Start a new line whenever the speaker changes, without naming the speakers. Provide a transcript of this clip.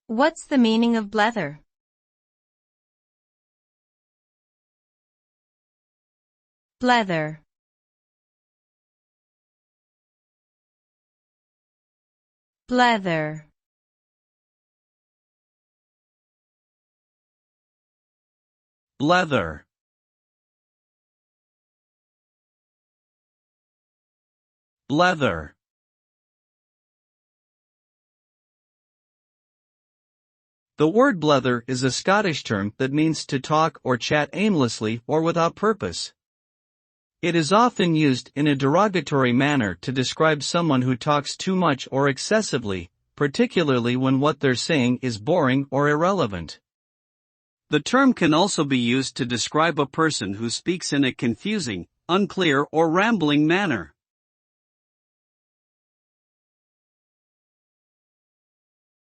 What's the meaning of blether? Blether. Blether.
Blether. Blether. The word blether is a Scottish term that means to talk or chat aimlessly or without purpose. It is often used in a derogatory manner to describe someone who talks too much or excessively, particularly when what they're saying is boring or irrelevant. The term can also be used to describe a person who speaks in a confusing, unclear or rambling manner.